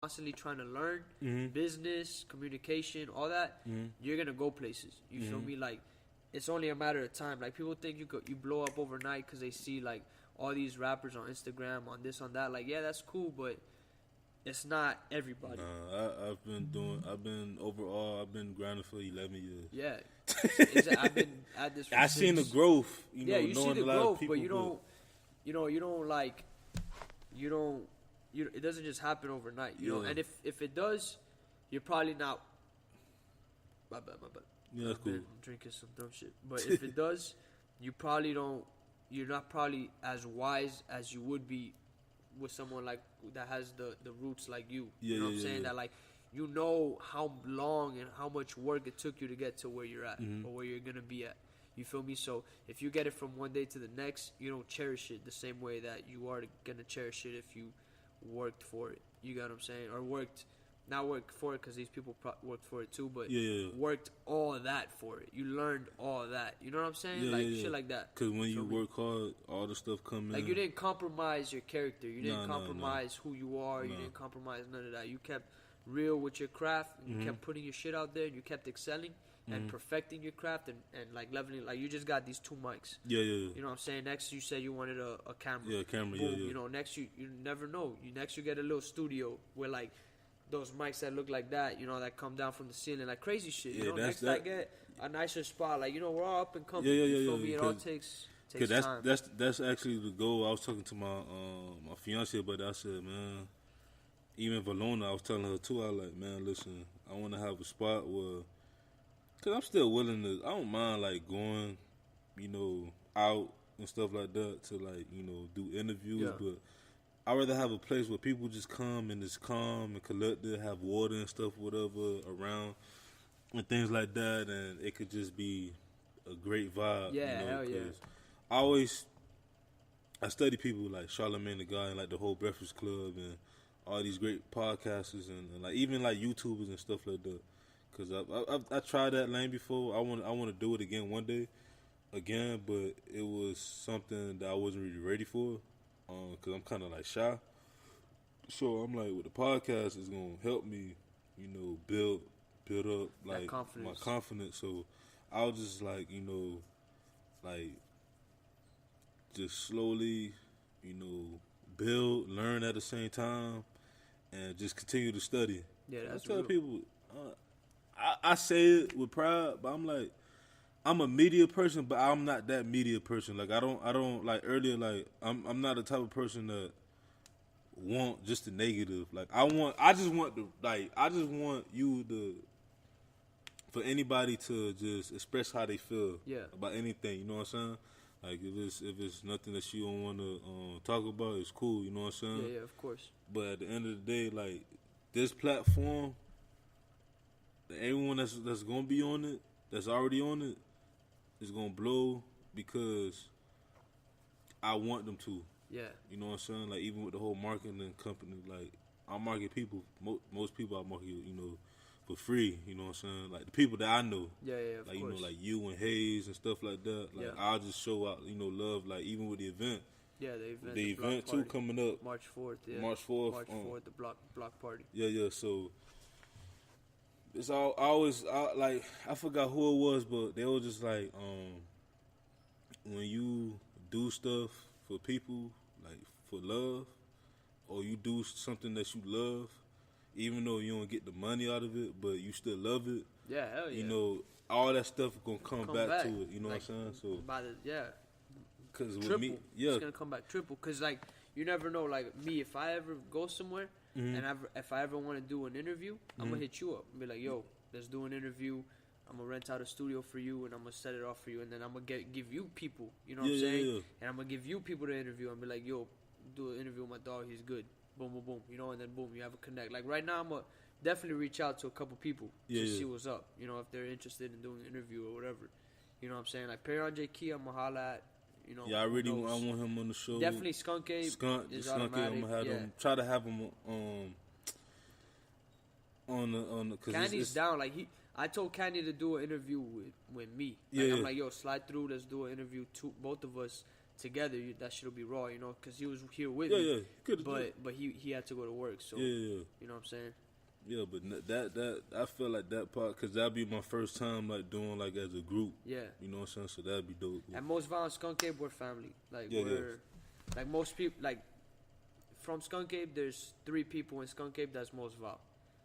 constantly trying to learn Mm-hmm. business, communication, all that, you're gonna go places. You feel me? Like, it's only a matter of time. Like, people think you blow up overnight because they see like all these rappers on Instagram, on this, on that. Like, yeah, that's cool, but it's not everybody. Nah, I've been grinding for 11 years. Yeah, I've been at this. I seen the growth, Yeah, you see knowing the a lot of growth, people. but you don't like, you don't, it doesn't just happen overnight, you know. Yeah. And if it does, you're probably not. My bad. Yeah, that's cool. I'm drinking some dumb shit. But if it does, you probably don't. You're not probably as wise as you would be with someone like that has the roots like you. Yeah, you know what I'm yeah, saying? yeah. That like you know how long and how much work it took you to get to where you're at or where you're gonna be at. You feel me? So if you get it from one day to the next, you don't cherish it the same way that you are gonna cherish it if you worked for it. You got what I'm saying? Or not worked for it because these people worked for it too, but Yeah. worked all that for it. You learned all that. You know what I'm saying? Yeah, like yeah. shit like that. Because when Feel you me? work hard, all the stuff come in. Like, you didn't compromise your character. You didn't No. compromise who you are. You didn't compromise none of that. You kept real with your craft. And you kept putting your shit out there. And you kept excelling and perfecting your craft and like leveling. Like, you just got these 2 mics. Yeah. You know what I'm saying? Next, you said you wanted a camera. Yeah, camera. Boom. Yeah. You know, next you never know. Next you get a little studio where like those mics that look like that, you know, that come down from the ceiling, like crazy shit. You Yeah, know, that's next I get a nicer spot. Like, you know, we're all up and coming. Yeah. You feel me? It all takes time. That's actually the goal. I was talking to my fiance about that. I said, man, even Valona, I was telling her too. I was like, man, listen, I want to have a spot where, cause I'm still willing to. I don't mind like going, out and stuff like that to like do interviews, Yeah. but I'd rather have a place where people just come and it's calm and collected, have water and stuff, whatever around, and things like that, and it could just be a great vibe. Yeah, hell yeah. 'cause I study people like Charlamagne the Guy and like the whole Breakfast Club and all these great podcasters and like even like YouTubers and stuff like that. Cause I tried that lane before. I want to do it again one day, but it was something that I wasn't really ready for. Cause I'm kind of like shy, so I'm like, with the podcast, it's gonna help me, build up like my confidence. So I was just like, like just slowly, build, learn at the same time, and just continue to study. Yeah, that's I tell real. people, I say it with pride, but I'm like, I'm a media person, but I'm not that media person. Like I don't like earlier. Like I'm not the type of person that want just the negative. Like I just want you to, for anybody to just express how they feel about anything. You know what I'm saying? Like if it's nothing that you don't want to talk about, it's cool. You know what I'm saying? Yeah, of course. But at the end of the day, like this platform, everyone that's gonna be on it, that's already on it, is gonna blow because I want them to. Yeah. You know what I'm saying? Like even with the whole marketing company, like I market people. Most people I market, for free. You know what I'm saying? Like the people that I know. Yeah, of like course. Like you and Hayes and stuff like that. Like I'll just show out, love. Like even with the event. Yeah, the event too coming up. March 4th. Yeah. March 4th. March 4th, the block party. Yeah. So it's all I forgot who it was, but they were just like, when you do stuff for people, like for love, or you do something that you love, even though you don't get the money out of it, but you still love it. Yeah, hell yeah. All that stuff gonna come back to it. You know like, what I'm saying? So because with me, it's gonna come back triple. Cause like you never know. Like me, if I ever go somewhere and if I ever want to do an interview, I'm gonna hit you up and be like, yo, let's do an interview. I'm gonna rent out a studio for you and I'm gonna set it off for you, and then I'm gonna give you people. You know what I'm saying? Yeah. And I'm gonna give you people to interview and be like, yo, do an interview with my dog. He's good. Boom, boom, boom. And then boom, you have a connect. Like right now, I'm gonna definitely reach out to a couple people to see what's up. If they're interested in doing an interview or whatever. You know what I'm saying? Like Perron J. Key, I'm gonna holla at. I want him on the show. Definitely Skunk Ape. Skunk is Ape, I'm gonna have him. Try to have him on the. Cause Candy's down. Like I told Candy to do an interview with me. Like, I'm like, yo, slide through. Let's do an interview. Both of us. together, that shit'll be raw, you know, because he was here with Yeah, me. yeah. Good. But he had to go to work, so Yeah, yeah. you know what I'm saying. Yeah, but that I feel like that part, because that'd be my first time like doing like as a group. Yeah. You know what I'm saying? So that'd be dope. And Mostvile and Skunk Ape, we're family. Like Yeah, we're like most people. Like from Skunk Ape, there's 3 people in Skunk Ape. That's Mostvile.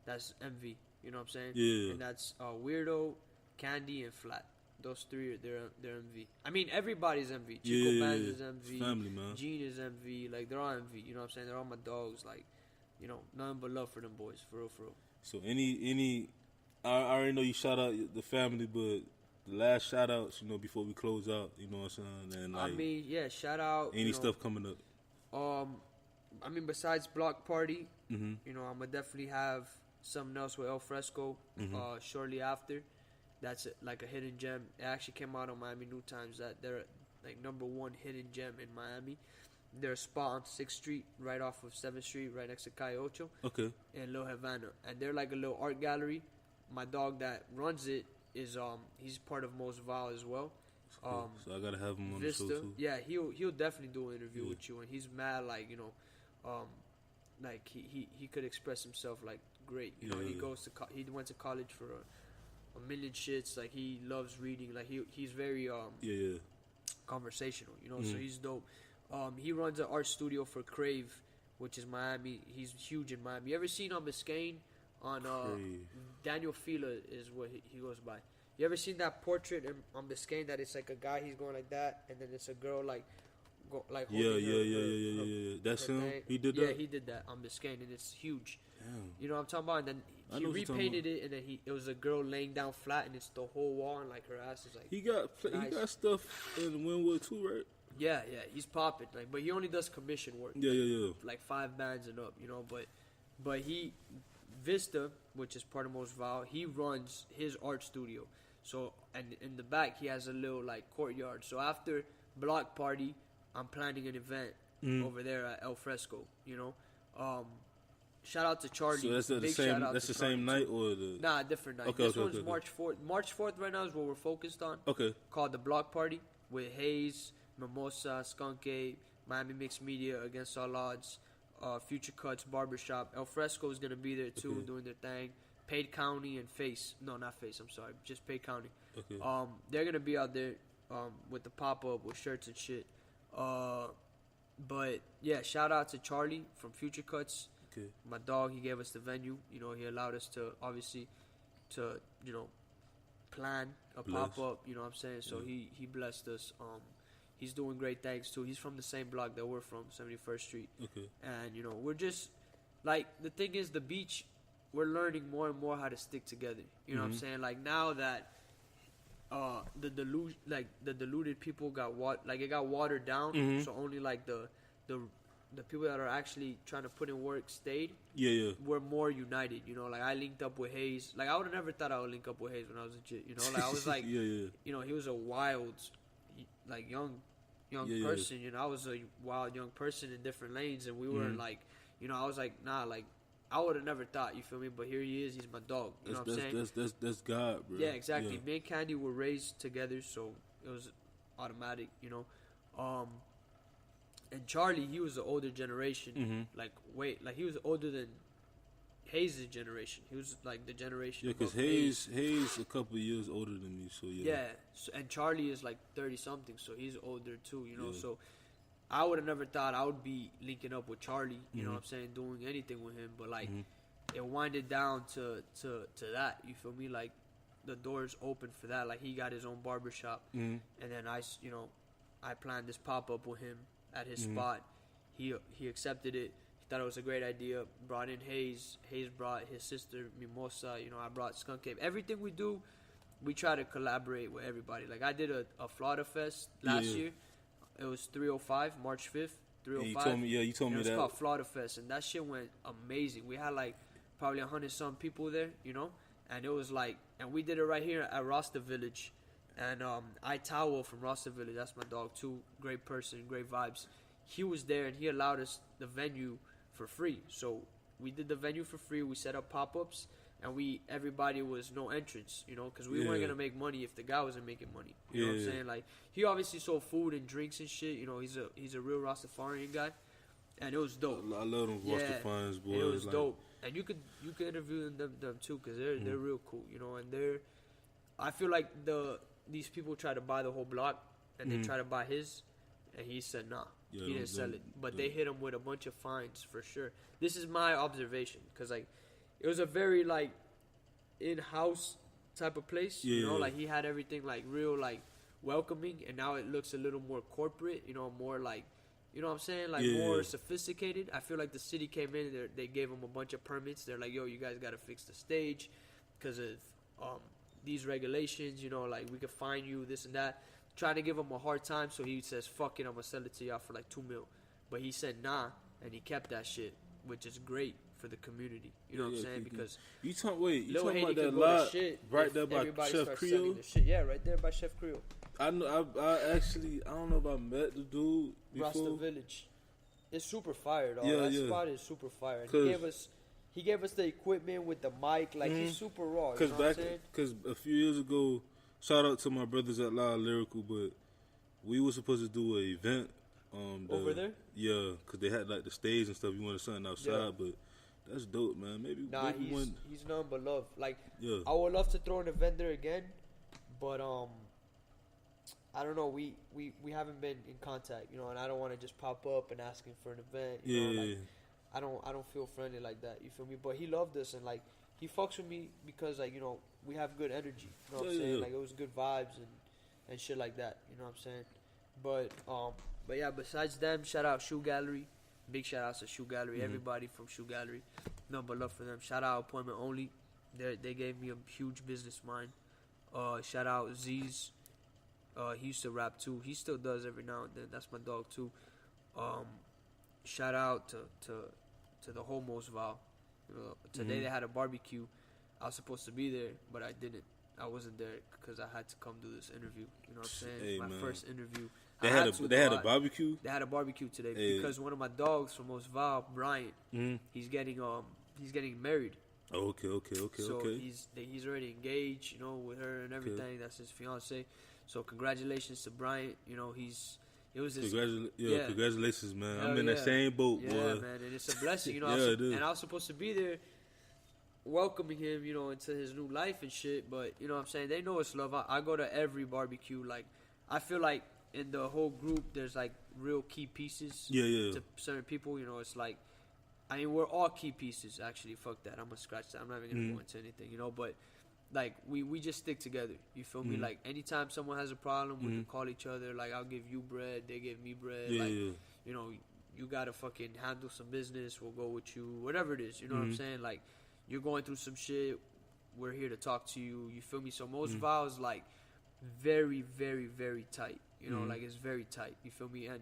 That's MV. You know what I'm saying? Yeah. And that's Weirdo, Candy, and Flat. Those 3 they're MV. I mean everybody's MV. Chico Bands is MV. Family, man. Gene is MV. Like they're all MV. You know what I'm saying? They're all my dogs. Like, you know, nothing but love for them boys. For real, for real. So I already know you shout out the family, but the last shout outs, you know, before we close out, you know what I'm saying? And like, I mean, yeah, shout out. Any stuff coming up? I mean, besides Block Party, Mm-hmm. you know, I'm gonna definitely have something else with El Fresco shortly after. That's like a hidden gem. It actually came out on Miami New Times that they're like #1 hidden gem in Miami. They're a spot on 6th Street, right off of 7th Street, right next to Calle Ocho. Okay. In Little Havana. And they're like a little art gallery. My dog that runs it is he's part of Mostvile as well. So I gotta have him on Vista. the show too. Yeah, he'll definitely do an interview with you, and he's mad like, you know, like he could express himself like great. You know, he goes to he went to college for a million shits. Like he loves reading. Like he's very conversational. You know, so he's dope. He runs an art studio for Crave, which is Miami. He's huge in Miami. You ever seen on Biscayne? On Daniel Fila is what he goes by. You ever seen that portrait on Biscayne that it's like a guy, he's going like that, and then it's a girl like holding Yeah. That's him. thing. He did that. Yeah, he did that on Biscayne, and it's huge. Damn. You know what I'm talking about? And then he repainted it, and then it was a girl laying down flat, and it's the whole wall, and like her ass is like. He got stuff in Wynwood too, right? Yeah, he's popping. Like, but he only does commission work. Yeah. Like 5 bands and up, you know. But he Vista, which is part of Mostvile, he runs his art studio. So, and in the back, he has a little like courtyard. So after Block Party, I'm planning an event over there at El Fresco. You know, shout out to Charlie. So that's the same. That's the same night or the? Nah, different night. Okay, this one's okay. March 4th. March 4th right now is what we're focused on. Okay. Called the Block Party with Hayes, Mimosa, Skunk Ape, Miami Mixed Media, Against All Odds, Future Cuts, Barbershop. El Fresco is gonna be there too, doing their thing. Pade County and Face. No, not Face. I'm sorry, just Pade County. Okay. They're gonna be out there with the pop up with shirts and shit. But yeah, shout out to Charlie from Future Cuts. Okay. My dog, he gave us the venue. You know, he allowed us to obviously you know plan a pop up. You know what I'm saying? So he blessed us. He's doing great things too. He's from the same block that we're from, 71st Street. Okay. And you know, we're just like, the thing is, the beach, we're learning more and more how to stick together. You know what I'm saying? Like now that the deluded people got it got watered down. So only like the people that are actually trying to put in work stayed. Yeah. We're more united. You know, like I linked up with Hayes. Like I would have never thought I would link up with Hayes when I was a kid. You know, like I was like, you know, he was a wild, like young person. You know, I was a wild young person in different lanes, and we were like, you know, I was like, nah, like I would have never thought. You feel me? But here he is. He's my dog. You know what I'm saying? That's God, bro. Yeah, exactly. Me and Candy were raised together, so it was automatic. You know, and Charlie, he was the older generation. Like he was older than Hayes' generation. He was like the generation. Yeah, because Hayes a couple of years older than me, so yeah. Yeah, and Charlie is like 30 something, so he's older too. You know, so I would have never thought I would be linking up with Charlie. You know what I'm saying, doing anything with him. But like, it winded down to that. You feel me? Like the doors open for that. Like he got his own barbershop, and then I planned this pop up with him at his spot. He accepted it. He thought it was a great idea. Brought in Hayes. Hayes brought his sister Mimosa. You know, I brought Skunk Ape. Everything we do, we try to collaborate with everybody. Like I did a Florida Fest last year. It was 305, March 5th, 305. You told me that. It was called Florida Fest, and that shit went amazing. We had like probably 100-some people there, you know, and it was like, and we did it right here at Rasta Village. And Itawo from Rasta Village, that's my dog too, great person, great vibes. He was there, and he allowed us the venue for free. So we did the venue for free. We set up pop-ups. and everybody was no entrance, you know, because we weren't gonna make money if the guy wasn't making money. You know what I'm saying? Like, he obviously sold food and drinks and shit. You know, he's a real Rastafarian guy, and it was dope. I love them Rastafarians, boys. And it was like, dope, and you could interview them too, because they're real cool, you know, and I feel like these people try to buy the whole block, and they try to buy his, and he said nah. He didn't sell it, but they hit him with a bunch of fines for sure. This is my observation, because like, it was a very like in-house type of place, you know, like he had everything like real like welcoming, and now it looks a little more corporate, you know, more like, you know what I'm saying, like more sophisticated. I feel like the city came in and they gave him a bunch of permits. They're like, yo, you guys got to fix the stage because of these regulations, you know, like we could fine you, this and that. Trying to give him a hard time, so he says, fuck it, I'm gonna sell it to y'all for like $2 million. But he said nah, and he kept that shit, which is great for the community. You know what I'm saying? Because you talking about that lot right there by Chef Creole? Yeah, right there by Chef Creole. I know. I actually, I don't know if I met the dude before. Rasta Village. It's super fire, dog. Yeah, that spot is super fire. And he gave us the equipment with the mic. Like, he's super raw. You know what I'm saying? Because a few years ago, shout out to my brothers at Loud Lyrical, but we were supposed to do an event. Over there? Yeah, because they had like the stage and stuff. You wanted something outside, but that's dope, man. Maybe he's nothing but love. Like, I would love to throw an event there again, but I don't know. We haven't been in contact, you know, and I don't want to just pop up and asking for an event. You know, like, I don't feel friendly like that. You feel me? But he loved us, and like, he fucks with me because, like, you know, we have good energy. You know what I'm saying? Like, it was good vibes and shit like that. You know what I'm saying? But yeah, besides them, shout out Shoe Gallery. Big shout outs to Shoe Gallery. Everybody from Shoe Gallery. Nothing but love for them. Shout out Appointment Only. They gave me a huge business mind. Shout out Z's. He used to rap too. He still does every now and then. That's my dog too. Shout out to the whole Mostvile. You know, today they had a barbecue. I was supposed to be there, but I didn't. I wasn't there because I had to come do this interview. You know what I'm saying? Hey, my man. first interview. They had a barbecue? They had a barbecue today because one of my dogs from Mostvile, Bryant, he's getting married. Oh, okay. So he's already engaged, you know, with her and everything. Okay. That's his fiance. So congratulations to Bryant. You know, congratulations, man. I'm in that same boat, boy. Yeah, man, and it's a blessing, you know. And I was supposed to be there welcoming him, you know, into his new life and shit. But, you know what I'm saying, they know it's love. I go to every barbecue. Like, I feel like in the whole group, there's, like, real key pieces to certain people. You know, it's like, I mean, we're all key pieces, actually. Fuck that. I'm going to scratch that. I'm not even going to go into anything, you know. But, like, we just stick together. You feel me? Like, anytime someone has a problem, we can call each other. Like, I'll give you bread. They give me bread. You know, you got to fucking handle some business. We'll go with you. Whatever it is. You know what I'm saying? Like, you're going through some shit. We're here to talk to you. You feel me? So Mostvile is, like, very, very, very tight. You know, like, it's very tight. You feel me? And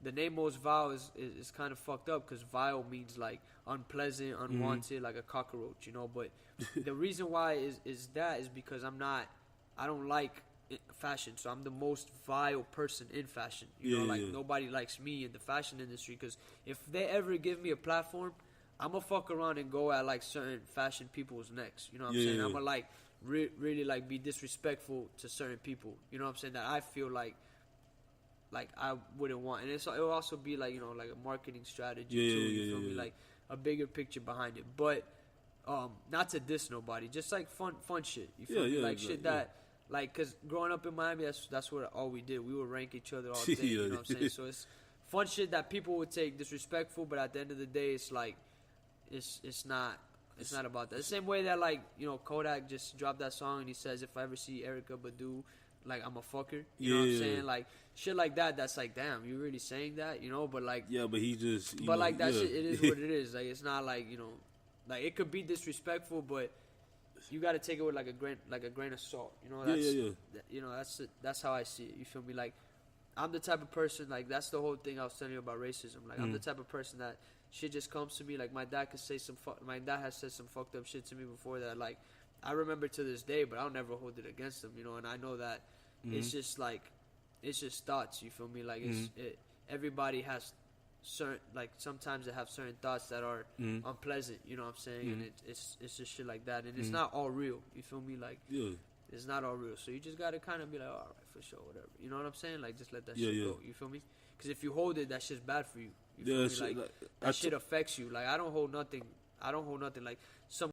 the name Mostvile is kind of fucked up because vile means, like, unpleasant, unwanted, like a cockroach, you know. But the reason why is because I don't like fashion. So I'm the most vile person in fashion. You know, like, nobody likes me in the fashion industry because if they ever give me a platform, I'm going to fuck around and go at, like, certain fashion people's necks. You know what I'm saying? I'm going to, like, really, like, be disrespectful to certain people. You know what I'm saying? That I feel like I wouldn't want. And it'll also be, like, you know, like a marketing strategy, too. You feel me? Like, a bigger picture behind it. But, not to diss nobody. Just, like, fun shit. You feel me? Like, shit that, like, because growing up in Miami, that's what all we did. We would rank each other all day. You know what I'm saying? So it's fun shit that people would take disrespectful, but at the end of the day, it's like, it's not about that. The same way that, like, you know, Kodak just dropped that song and he says, if I ever see Erykah Badu, like, I'm a fucker. You know what I'm saying? Like, shit like that, that's like, damn, you really saying that? You know, but, like... Yeah, but he just... But, like, that shit, it is what it is. Like, it's not like, you know... Like, it could be disrespectful, but you got to take it with, like, a grain of salt. You know, you know, that's how I see it. You feel me? Like, I'm the type of person, like, that's the whole thing I was telling you about racism. Like, I'm the type of person that shit just comes to me. Like, my dad has said some fucked up shit to me before that, like, I remember to this day, but I'll never hold it against him, you know. And I know that it's just, like, it's just thoughts, you feel me? Like, everybody has certain, like, sometimes they have certain thoughts that are unpleasant, you know what I'm saying? And it's just shit like that, and it's not all real, you feel me? Like, it's not all real, so you just gotta kind of be like, all right, for sure, whatever, you know what I'm saying? Like, just let that shit go, you feel me? Because if you hold it, that shit's bad for you, you feel me? Like, that shit affects you. Like, I don't hold nothing, like, some